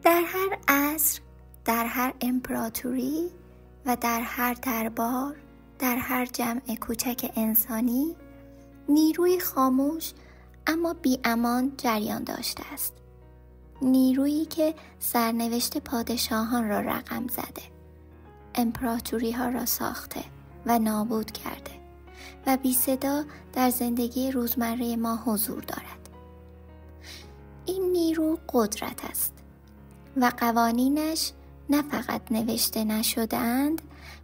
در هر عصر، در هر امپراتوری و در هر دربار، در هر جمع کوچک انسانی، نیروی خاموش اما بی امان جریان داشته است. نیرویی که سرنوشت پادشاهان را رقم زده، امپراتوری ها را ساخته و نابود کرده و بی صدا در زندگی روزمره ما حضور دارد. این نیرو قدرت است و قوانینش نه فقط نوشته نشده‌اند،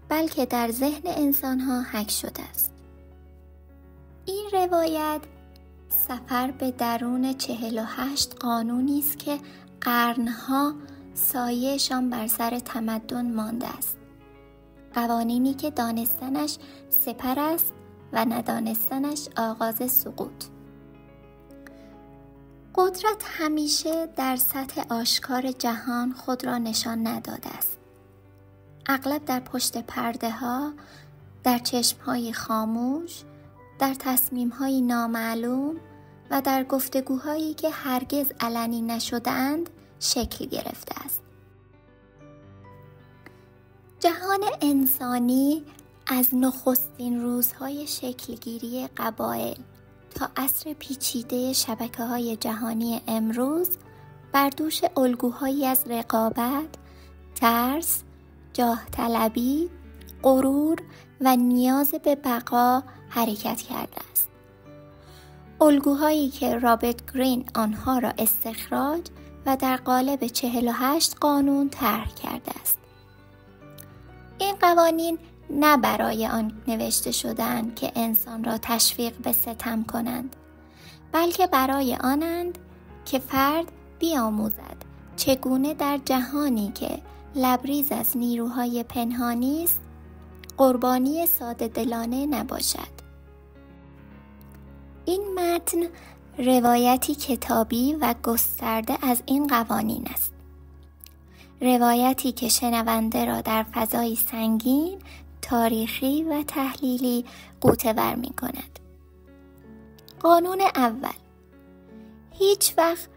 بلکه در ذهن انسان‌ها حک شده است. این روایت سفر به درون 48 قانونی است که قرنها سایه‌شان بر سر تمدن مانده است. قوانینی که دانستنش سپر است و ندانستنش آغاز سقوط. قدرت همیشه در سطح آشکار جهان خود را نشان نداده است. اغلب در پشت پرده ها، در چشم های خاموش، در تصمیم های نامعلوم و در گفتگوهایی که هرگز علنی نشده‌اند شکل گرفته است. جهان انسانی از نخستین روزهای شکلگیری قبایل تا عصر پیچیده شبکه‌های جهانی امروز بر دوش الگوهایی از رقابت، ترس، جاه طلبی، غرور و نیاز به بقا حرکت کرده است. الگوهایی که رابرت گرین آنها را استخراج و در قالب 48 قانون طرح کرده است. این قوانین نه برای آن نوشته شده‌اند که انسان را تشویق به ستم کنند، بلکه برای آنند که فرد بیاموزد چگونه در جهانی که لبریز از نیروهای پنهانی است، قربانی ساده دلانه نباشد. این متن روایتی کتابی و گسترده از این قوانین است. روایتی که شنونده را در فضایی سنگین، تاریخی و تحلیلی غوطه‌ور می کند. قانون اول: هیچ وقت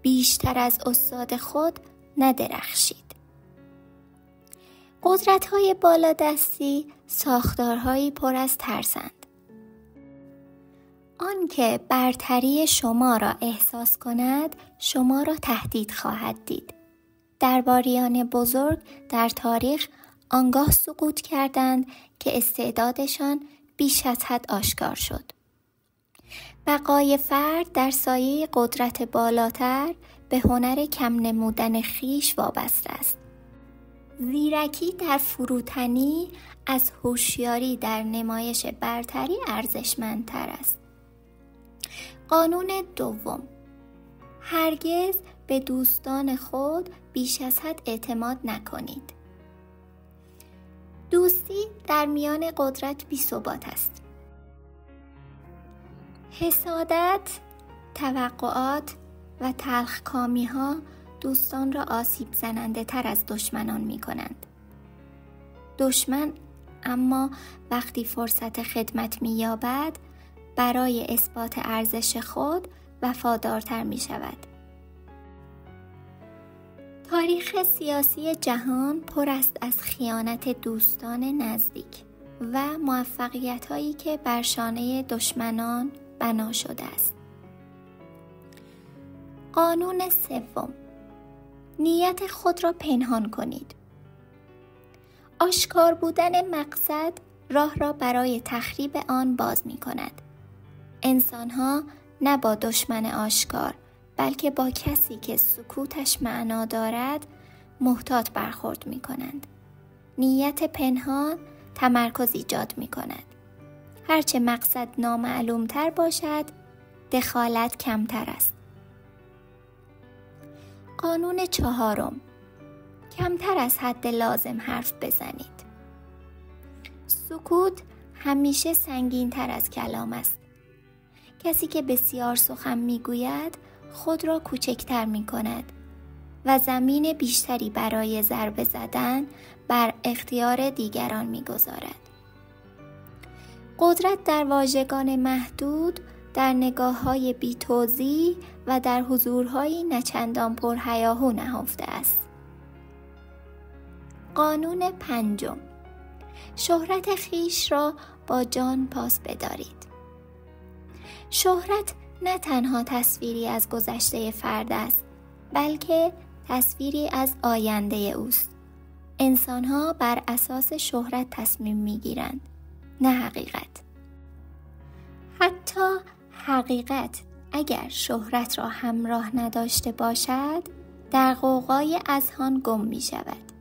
بیشتر از استاد خود ندرخشید. قدرت‌های بالادستی ساختارهایی پر از ترسند. آن که برتری شما را احساس کند، شما را تهدید خواهد دید. درباریان بزرگ در تاریخ آنگاه سقوط کردند که استعدادشان بیش از حد آشکار شد. بقای فرد در سایه قدرت بالاتر به هنر کم نمودن خویش وابسته است. زیرکی در فروتنی از هوشیاری در نمایش برتری ارزشمندتر است. قانون دوم: هرگز به دوستان خود بیش از حد اعتماد نکنید. دوستی در میان قدرت بی‌ثبات است. حسادت، توقعات و تلخکامی ها دوستان را آسیب زننده تر از دشمنان می کنند. دشمن اما وقتی فرصت خدمت می یابد، برای اثبات ارزش خود وفادارتر می شود. تاریخ سیاسی جهان پر است از خیانت دوستان نزدیک و موفقیت‌هایی که بر شانه دشمنان بنا شده است. قانون سوم: نیت خود را پنهان کنید. آشکار بودن مقصد راه را برای تخریب آن باز می کند. انسان‌ها نه با دشمن آشکار، بلکه با کسی که سکوتش معنا دارد محتاط برخورد می کنند. نیت پنهان تمرکز ایجاد می کند. هرچه مقصد نامعلوم تر باشد، دخالت کمتر است. قانون چهارم: کمتر از حد لازم حرف بزنید. سکوت همیشه سنگین تر از کلام است. کسی که بسیار سخن می گوید خود را کوچکتر می کند و زمین بیشتری برای ضربه زدن بر اختیار دیگران می گذارد. قدرت در واژگان محدود در نگاه‌های بی‌توضیح و در حضورهای نچندان پرهیاهو نهفته است. قانون 5: شهرت خویش را با جان پاس بدارید. شهرت نه تنها تصویری از گذشته فرد است، بلکه تصویری از آینده اوست. انسان‌ها بر اساس شهرت تصمیم می‌گیرند، نه حقیقت. حتی حقیقت اگر شهرت را همراه نداشته باشد، در غوغای اذهان گم می‌شود.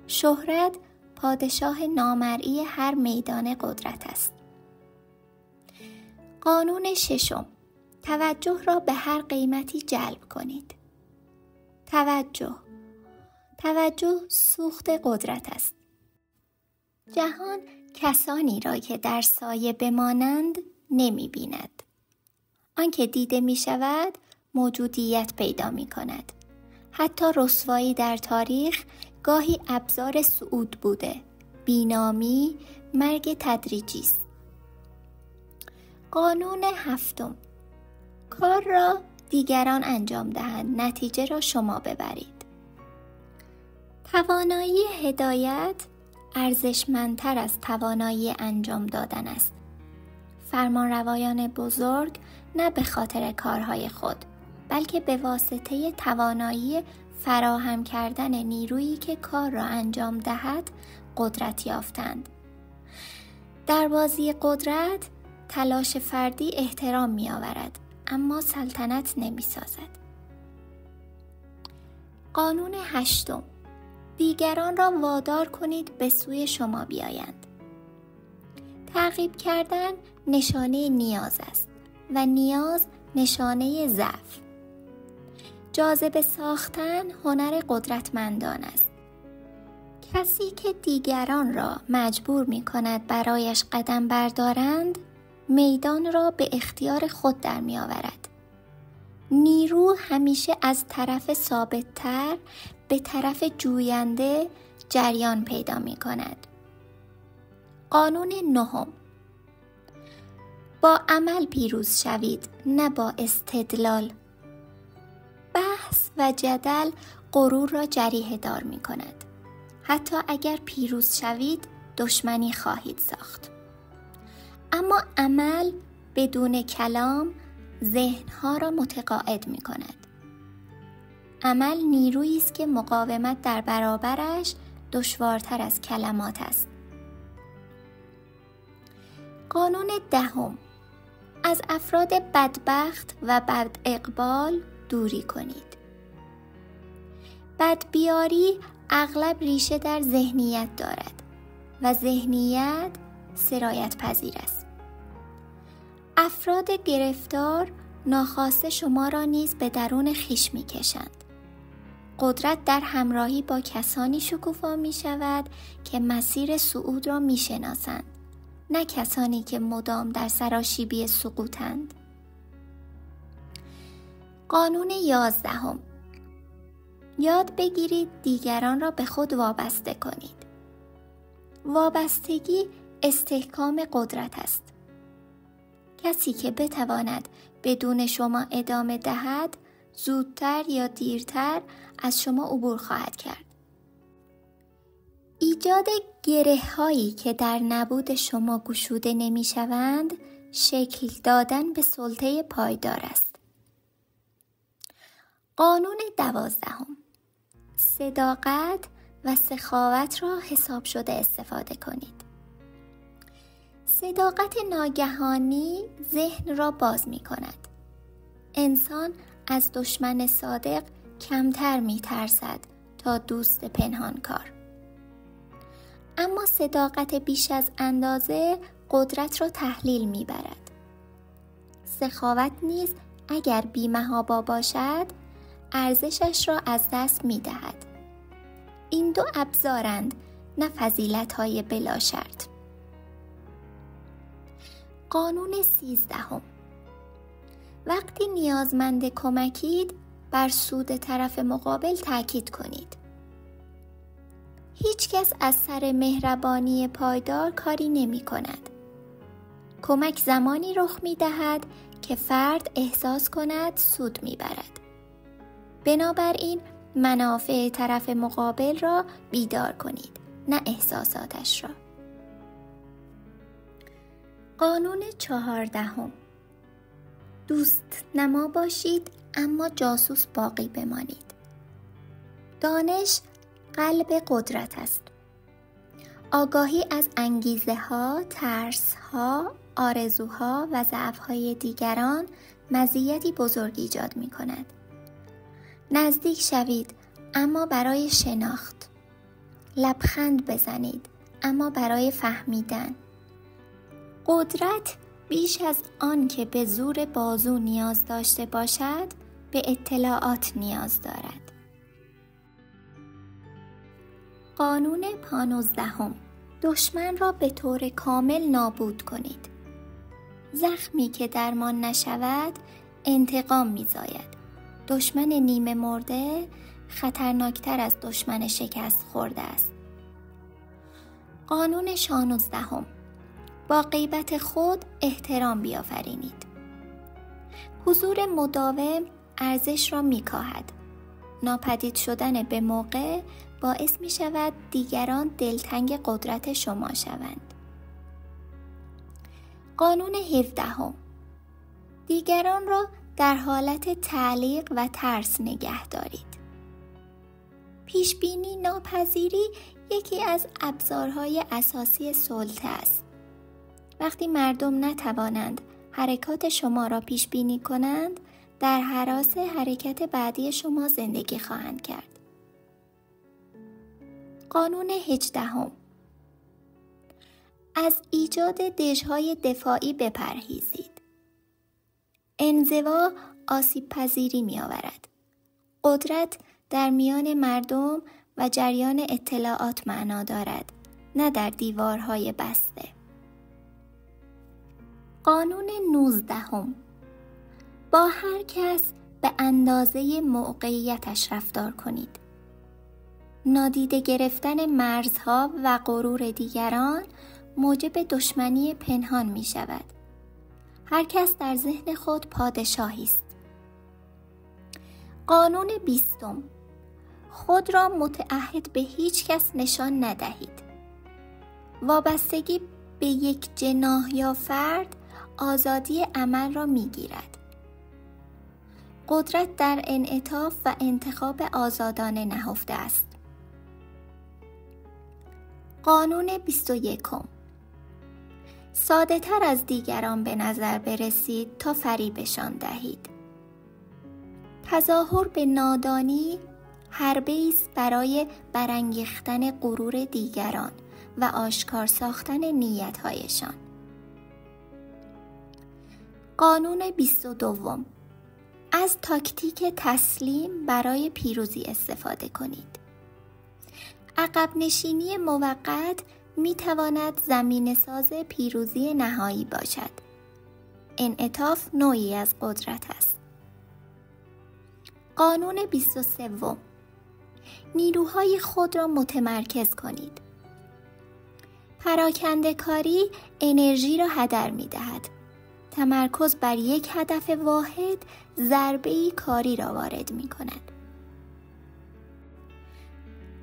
شهرت پادشاه نامرئی هر میدان قدرت است. قانون 6: توجه را به هر قیمتی جلب کنید. توجه سوخت قدرت است. جهان کسانی را که در سایه بمانند نمی بیند. آنکه دیده می شود موجودیت پیدا می کند. حتی رسوایی در تاریخ گاهی ابزار صعود بوده. بینامی مرگ تدریجی است. قانون 7: کار را دیگران انجام دهند، نتیجه را شما ببرید. توانایی هدایت ارزشمندتر از توانایی انجام دادن است. فرمانروایان بزرگ نه به خاطر کارهای خود، بلکه به واسطه توانایی فراهم کردن نیرویی که کار را انجام دهد قدرت یافتند. در بازی قدرت تلاش فردی احترام می آورد، اما سلطنت نمی سازد. قانون 8: دیگران را وادار کنید به سوی شما بیایند. تعقیب کردن نشانه نیاز است و نیاز نشانه ضعف. جاذبه ساختن هنر قدرتمندان است. کسی که دیگران را مجبور می کند برایش قدم بردارند، میدان را به اختیار خود در می آورد. نیرو همیشه از طرف ثابت‌تر به طرف جوینده جریان پیدا می کند. قانون 9: با عمل پیروز شوید، نه با استدلال. بحث و جدل غرور را جریحه دار می کند. حتی اگر پیروز شوید دشمنی خواهید ساخت. اما عمل بدون کلام ذهنها را متقاعد می کند. عمل نیرویی است که مقاومت در برابرش دشوارتر از کلمات است. قانون 10: از افراد بدبخت و بد اقبال دوری کنید. بدبیاری اغلب ریشه در ذهنیت دارد و ذهنیت سرایت پذیر است. افراد گرفتار ناخواسته شما را نیز به درون خویش می کشند. قدرت در همراهی با کسانی شکوفا می شود که مسیر صعود را می شناسند، نه کسانی که مدام در سراشیبی سقوطند. قانون 11: یاد بگیرید دیگران را به خود وابسته کنید. وابستگی استحکام قدرت است. کسی که بتواند بدون شما ادامه دهد، زودتر یا دیرتر از شما عبور خواهد کرد. ایجاد گره‌هایی که در نبود شما گشوده نمی‌شوند، شکل دادن به سلطه پایدار است. قانون 12: صداقت و سخاوت را حساب شده استفاده کنید. صداقت ناگهانی ذهن را باز می کند. انسان از دشمن صادق کمتر می ترسد تا دوست پنهانکار. اما صداقت بیش از اندازه قدرت را تحلیل می برد. سخاوت نیز اگر بی‌محابا باشد، ارزشش را از دست می دهد. این دو ابزارند، نه فضیلت‌های بلا شرط. قانون 13: وقتی نیازمند کمکید، بر سود طرف مقابل تأکید کنید. هیچ کس از سر مهربانی پایدار کاری نمی کند. کمک زمانی رخ می‌دهد که فرد احساس کند سود می‌برد. بنابراین منافع طرف مقابل را بیدار کنید، نه احساساتش را. قانون 14: دوست نما باشید اما جاسوس باقی بمانید. دانش قلب قدرت است. آگاهی از انگیزه ها، ترس ها، آرزوها و ضعف های دیگران مزیتی بزرگ ایجاد می کند. نزدیک شوید اما برای شناخت. لبخند بزنید اما برای فهمیدن. قدرت بیش از آن که به زور بازو نیاز داشته باشد، به اطلاعات نیاز دارد. قانون 15: دشمن را به طور کامل نابود کنید. زخمی که درمان نشود انتقام می‌زاید. دشمن نیمه مرده خطرناکتر از دشمن شکست خورده است. قانون 16: با غیبت خود احترام بیافرینید. حضور مداوم ارزش را می‌کاهد. ناپدید شدن به موقع باعث می شود دیگران دلتنگ قدرت شما شوند. قانون 17: دیگران را در حالت تعلیق و ترس نگه دارید. پیشبینی ناپذیری یکی از ابزارهای اساسی سلطه است. وقتی مردم نتوانند حرکات شما را پیش بینی کنند، در هراس حرکت بعدی شما زندگی خواهند کرد. قانون 18: از ایجاد دژهای دفاعی بپرهیزید. انزوا آسیب پذیری می آورد. قدرت در میان مردم و جریان اطلاعات معنا دارد، نه در دیوارهای بسته. قانون 19: با هر کس به اندازه موقعیتش رفتار کنید. نادیده گرفتن مرزها و غرور دیگران موجب دشمنی پنهان می شود. هر کس در ذهن خود پادشاهی است. قانون 20: خود را متعهد به هیچ کس نشان ندهید. وابستگی به یک جناح یا فرد آزادی عمل را می گیرد. قدرت در انعطاف و انتخاب آزادانه نهفته است. قانون 21: ساده تر از دیگران به نظر برسید تا فریبشان دهید. تظاهر به نادانی حربه‌ای است برای برانگیختن غرور دیگران و آشکار ساختن نیت‌هایشان. قانون 22: از تاکتیک تسلیم برای پیروزی استفاده کنید. عقب نشینی موقت می تواند زمینه‌ساز پیروزی نهایی باشد. انعطاف نوعی از قدرت است. قانون 23: نیروهای خود را متمرکز کنید. پراکنده کاری انرژی را هدر می دهد. تمرکز بر یک هدف واحد ضربه‌ای کاری را وارد می کند.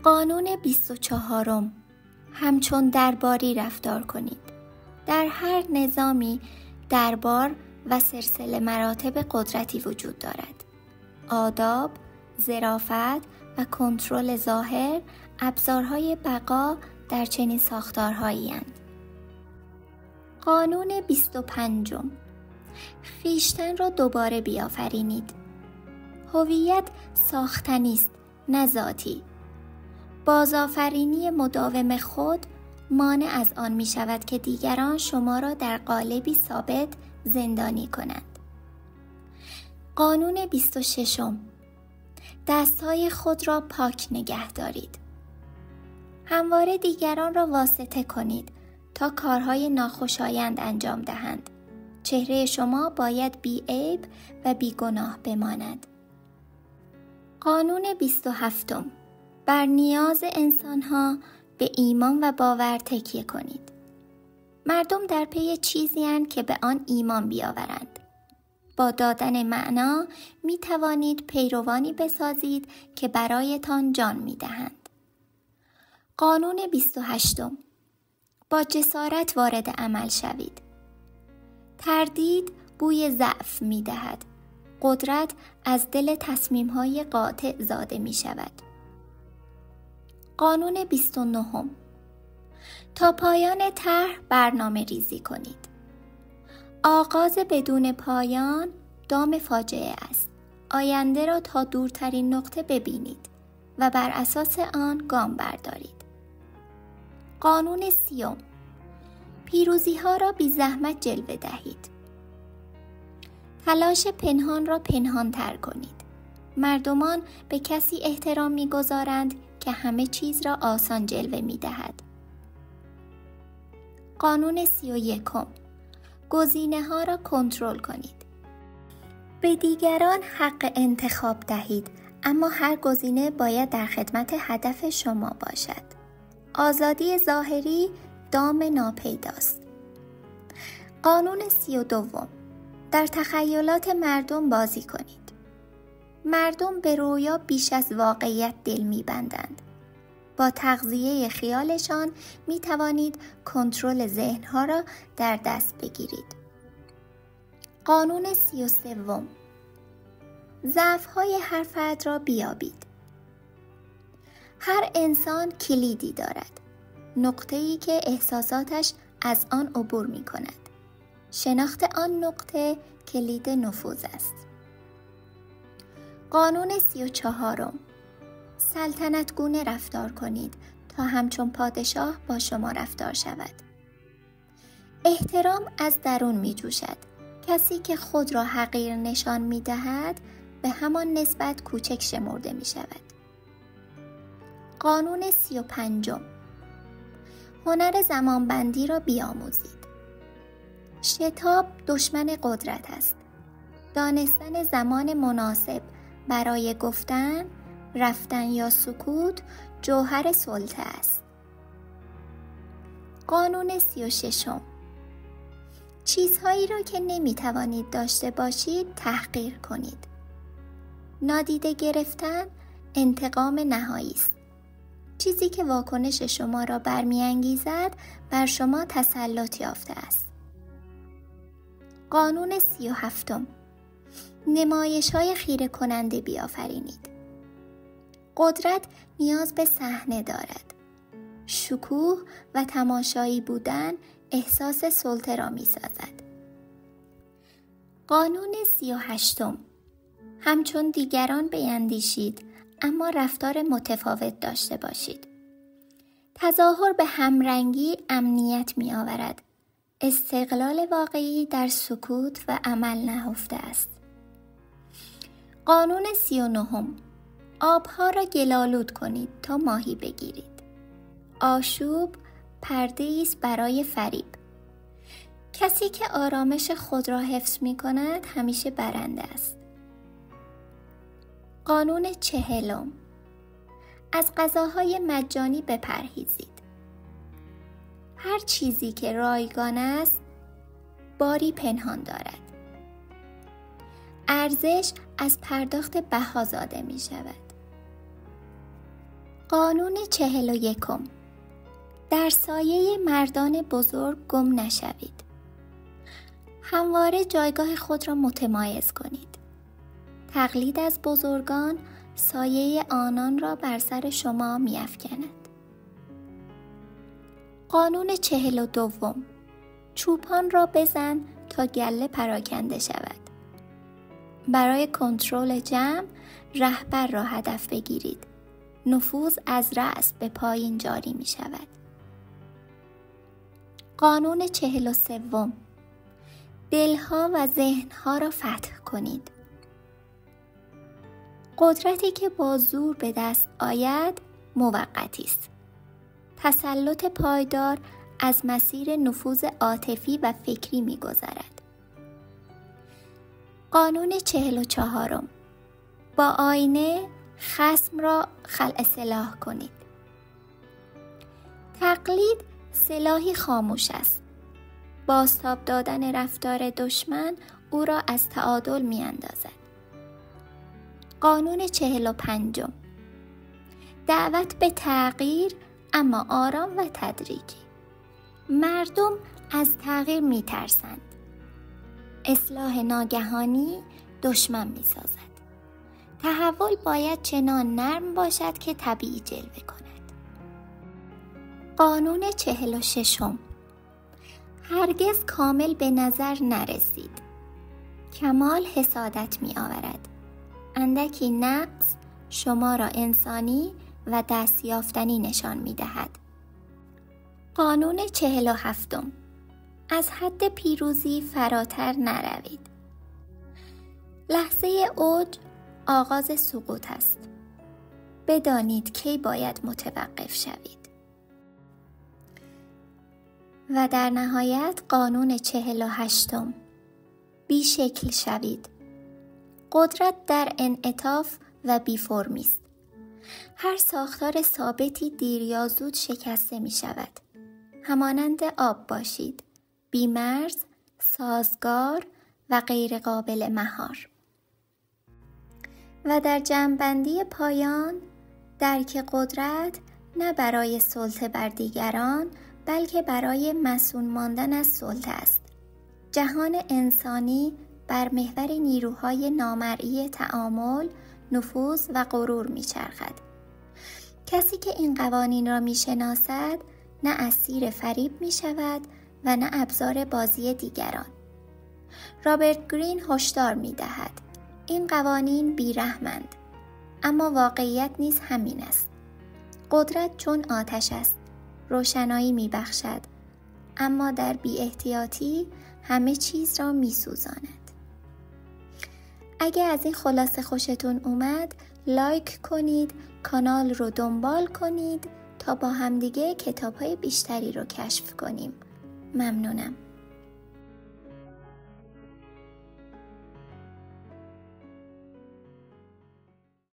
قانون 24: همچون درباری رفتار کنید. در هر نظامی دربار و سلسله مراتب قدرتی وجود دارد. آداب، ظرافت و کنترل ظاهر ابزارهای بقا در چنین ساختارهایی اند. قانون 25: خویشتن را دوباره بیافرینید. هویت ساختنی است، نه ذاتی. بازآفرینی مداوم خود مانع از آن می شود که دیگران شما را در قالبی ثابت زندانی کنند. قانون 26: دستهای خود را پاک نگه دارید. همواره دیگران را واسطه کنید تا کارهای ناخوشایند انجام دهند. چهره شما باید بی عیب و بی گناه بماند. قانون 27: بر نیاز انسانها به ایمان و باور تکیه کنید. مردم در پی چیزی اند که به آن ایمان بیاورند. با دادن معنا می توانید پیروانی بسازید که برایتان جان می دهند. قانون 28. با جسارت وارد عمل شوید. تردید بوی ضعف می دهد. قدرت از دل تصمیم‌های قاطع زاده می شود. قانون 29. تا پایان طرح برنامه ریزی کنید. آغاز بدون پایان دام فاجعه است. آینده را تا دورترین نقطه ببینید و بر اساس آن گام بردارید. قانون 30. پیروزی ها را بی زحمت جلوه دهید. تلاش پنهان را پنهان تر کنید. مردمان به کسی احترام می گذارند که همه چیز را آسان جلوه می دهد. قانون 31. گزینه ها را کنترل کنید. به دیگران حق انتخاب دهید، اما هر گزینه باید در خدمت هدف شما باشد. آزادی ظاهری دام ناپیداست. قانون 32. در تخیلات مردم بازی کنید. مردم به رویا بیش از واقعیت دل می‌بندند. با تغذیه خیالشان می توانید کنترل ذهنها را در دست بگیرید. قانون 33. ضعف‌های هر فرد را بیابید. هر انسان کلیدی دارد. نقطه‌ای که احساساتش از آن عبور می کند. شناخت آن نقطه کلید نفوذ است. قانون 34. سلطنت گونه رفتار کنید تا همچون پادشاه با شما رفتار شود. احترام از درون می جوشد. کسی که خود را حقیر نشان می دهد به همان نسبت کوچک شمرده می شود. قانون 35. هنر زمانبندی را بیاموزید. شتاب دشمن قدرت است. دانستن زمان مناسب برای گفتن، رفتن یا سکوت جوهر سلطه است. قانون 36. چیزهایی را که نمی توانید داشته باشید تحقیر کنید. نادیده گرفتن انتقام نهایی است. چیزی که واکنش شما را برمی‌انگیزد بر شما تسلط یافته است. قانون 37. نمایش‌های خیره کننده بیافرینید. قدرت نیاز به صحنه دارد. شکوه و تماشایی بودن احساس سلطه را می‌سازد. قانون 38. همچون دیگران بیندیشید، اما رفتار متفاوت داشته باشید. تظاهر به همرنگی امنیت می‌آورد. استقلال واقعی در سکوت و عمل نهفته است. قانون 39. آبها را گل‌آلود کنید تا ماهی بگیرید. آشوب پرده‌ای است برای فریب. کسی که آرامش خود را حفظ می‌کند همیشه برنده است. قانون 40. از غذاهای مجانی بپرهیزید. هر چیزی که رایگان است باری پنهان دارد. ارزش از پرداخت بها زاده می شود. قانون 41. در سایه مردان بزرگ گم نشوید. همواره جایگاه خود را متمایز کنید. تقلید از بزرگان سایه آنان را بر سر شما می افکند. قانون 42. چوپان را بزن تا گله پراکنده شود. برای کنترل جمع رهبر را هدف بگیرید. نفوذ از رأس به پایین جاری می شود. قانون 43. دلها و ذهنها را فتح کنید. قدرتی که با زور به دست آید موقتی است. تسلط پایدار از مسیر نفوذ عاطفی و فکری می‌گذرد. قانون 44. با آینه خصم را خلع سلاح کنید. تقلید سلاحی خاموش است. بازتاب دادن رفتار دشمن او را از تعادل می اندازد. قانون 45: دعوت به تغییر، اما آرام و تدریجی. مردم از تغییر می ترسند. اصلاح ناگهانی دشمن می سازد. تحول باید چنان نرم باشد که طبیعی جلوه کند. قانون 46: هرگز کامل به نظر نرسید. کمال حسادت می آورد. اندکی نقص شما را انسانی و دستیافتنی نشان می دهد. قانون 47: از حد پیروزی فراتر نروید. لحظه اوج آغاز سقوط است. بدانید کی باید متوقف شوید. و در نهایت قانون 48: بی‌شکل شوید. قدرت در انعطاف و بی فرمی است. هر ساختار ثابتی دیر یا زود شکسته می شود. همانند آب باشید، بی مرز، سازگار و غیر قابل مهار. و در جمع‌بندی پایان، درک قدرت نه برای سلطه بر دیگران، بلکه برای مسئول ماندن از سلطه است. جهان انسانی بر محور نیروهای نامرئی تعامل، نفوذ و غرور می‌چرخد. کسی که این قوانین را می‌شناسد، نه اسیر فریب می‌شود و نه ابزار بازی دیگران. رابرت گرین هشدار می‌دهد: این قوانین بی‌رحمند، اما واقعیت نیز همین است. قدرت چون آتش است، روشنایی می‌بخشد، اما در بی‌احتیاطی همه چیز را می‌سوزاند. اگه از این خلاصه خوشتون اومد، لایک کنید، کانال رو دنبال کنید تا با همدیگه کتاب‌های بیشتری رو کشف کنیم. ممنونم.